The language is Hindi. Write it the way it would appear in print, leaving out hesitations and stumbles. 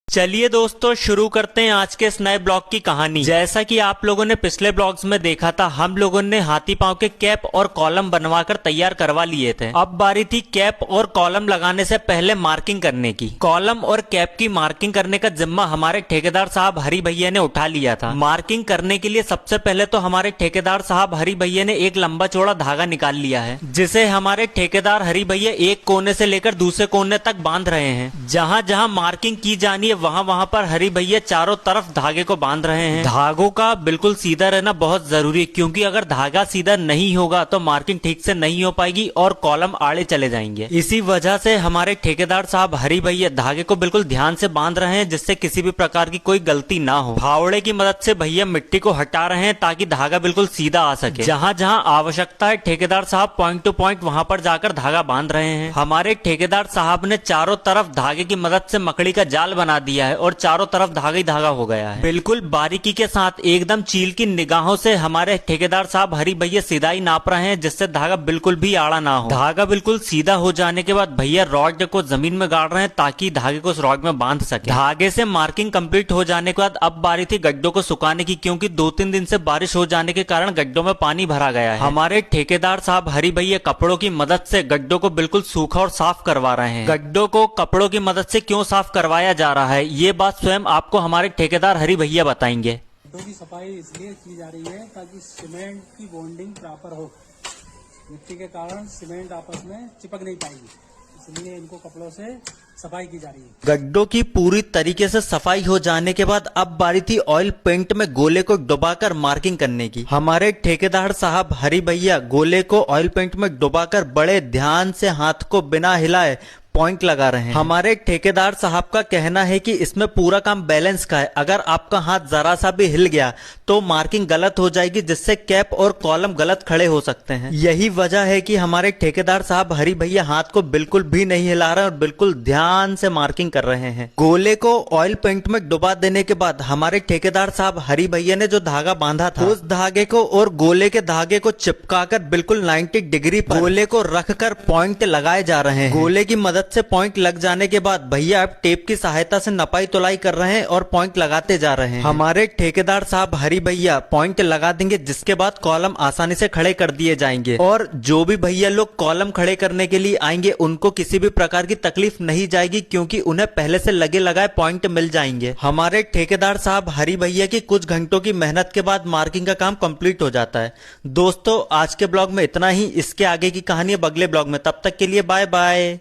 चलिए दोस्तों शुरू करते हैं आज के इस नए ब्लॉग की कहानी। जैसा कि आप लोगों ने पिछले ब्लॉग्स में देखा था, हम लोगों ने हाथी पांव के कैप और कॉलम बनवाकर तैयार करवा लिए थे। अब बारी थी कैप और कॉलम लगाने से पहले मार्किंग करने की। कॉलम और कैप की मार्किंग करने का जिम्मा हमारे ठेकेदार साहब हरि भैया ने उठा लिया था। मार्किंग करने के लिए सबसे पहले तो हमारे ठेकेदार साहब हरि भैया ने एक लंबा चौड़ा धागा निकाल लिया है, जिसे हमारे ठेकेदार हरि भैया एक कोने से लेकर दूसरे कोने तक बांध रहे हैं। जहाँ जहाँ मार्किंग की जानी है वहाँ पर हरि भैया चारों तरफ धागे को बांध रहे हैं। धागों का बिल्कुल सीधा रहना बहुत जरूरी है, क्योंकि अगर धागा सीधा नहीं होगा तो मार्किंग ठीक से नहीं हो पाएगी और कॉलम आड़े चले जाएंगे। इसी वजह से हमारे ठेकेदार साहब हरि भैया धागे को बिल्कुल ध्यान से बांध रहे हैं, जिससे किसी भी प्रकार की कोई गलती ना हो। फावड़े की मदद से भैया मिट्टी को हटा रहे हैं ताकि धागा बिल्कुल सीधा आ सके। जहाँ जहाँ आवश्यकता है ठेकेदार साहब पॉइंट टू पॉइंट वहाँ पर जाकर धागा बांध रहे हैं। हमारे ठेकेदार साहब ने चारों तरफ धागे की मदद से मकड़ी का जाल बना दिया है और चारों तरफ धागा ही धागा हो गया है। बिल्कुल बारीकी के साथ एकदम चील की निगाहों से हमारे ठेकेदार साहब हरि भैया सीधाई नाप रहे हैं, जिससे धागा बिल्कुल भी आड़ा ना हो। धागा बिल्कुल सीधा हो जाने के बाद भैया रॉड को जमीन में गाड़ रहे हैं ताकि धागे को उस रॉड में बांध सके। धागे से मार्किंग कंप्लीट हो जाने के बाद अब बारी थी गड्ढों को सुखाने की, क्योंकि 2-3 दिन से बारिश हो जाने के कारण गड्ढों में पानी भरा गया है। हमारे ठेकेदार साहब हरि भैया कपड़ों की मदद से गड्ढों को बिल्कुल सूखा और साफ करवा रहे हैं। गड्ढों को कपड़ों की मदद से क्यों साफ करवाया जा रहा है, ये बात स्वयं आपको हमारे ठेकेदार हरि भैया बताएंगे। गड्ढों की सफाई इसलिए की जा रही है ताकि सीमेंट की बॉन्डिंग प्रॉपर हो। मिट्टी के कारण सीमेंट आपस में चिपक नहीं पाएगी, इसलिए इनको कपड़ों से सफाई की जा रही है। गड्ढों की पूरी तरीके से सफाई हो जाने के बाद अब बारी थी ऑयल पेंट में गोले को डुबाकर मार्किंग करने की। हमारे ठेकेदार साहब हरि भैया गोले को ऑयल पेंट में डुबाकर बड़े ध्यान से हाथ को बिना हिलाए पॉइंट लगा रहे हैं। हमारे ठेकेदार साहब का कहना है कि इसमें पूरा काम बैलेंस का है। अगर आपका हाथ जरा सा भी हिल गया तो मार्किंग गलत हो जाएगी, जिससे कैप और कॉलम गलत खड़े हो सकते हैं। यही वजह है कि हमारे ठेकेदार साहब हरि भैया हाथ को बिल्कुल भी नहीं हिला रहे और बिल्कुल ध्यान से मार्किंग कर रहे हैं। गोले को ऑयल पेंट में डुबा देने के बाद हमारे ठेकेदार साहब हरि भैया ने जो धागा बांधा था, उस धागे को और गोले के धागे को चिपकाकर बिल्कुल 90 डिग्री पर गोले को रखकर पॉइंट लगाए जा रहे हैं। गोले की मदद से पॉइंट लग जाने के बाद भैया अब टेप की सहायता से नपाई तुलाई कर रहे हैं और पॉइंट लगाते जा रहे हैं। हमारे ठेकेदार साहब हरि भैया पॉइंट लगा देंगे, जिसके बाद कॉलम आसानी से खड़े कर दिए जाएंगे और जो भी भैया लोग कॉलम खड़े करने के लिए आएंगे उनको किसी भी प्रकार की तकलीफ नहीं जाएगी, क्योंकि उन्हें पहले से लगे लगाए पॉइंट मिल जाएंगे। हमारे ठेकेदार साहब हरि भैया की कुछ घंटों की मेहनत के बाद मार्किंग का काम कंप्लीट हो जाता है। दोस्तों आज के ब्लॉग में इतना ही। इसके आगे की कहानी अब अगले ब्लॉग में। तब तक के लिए बाय बाय।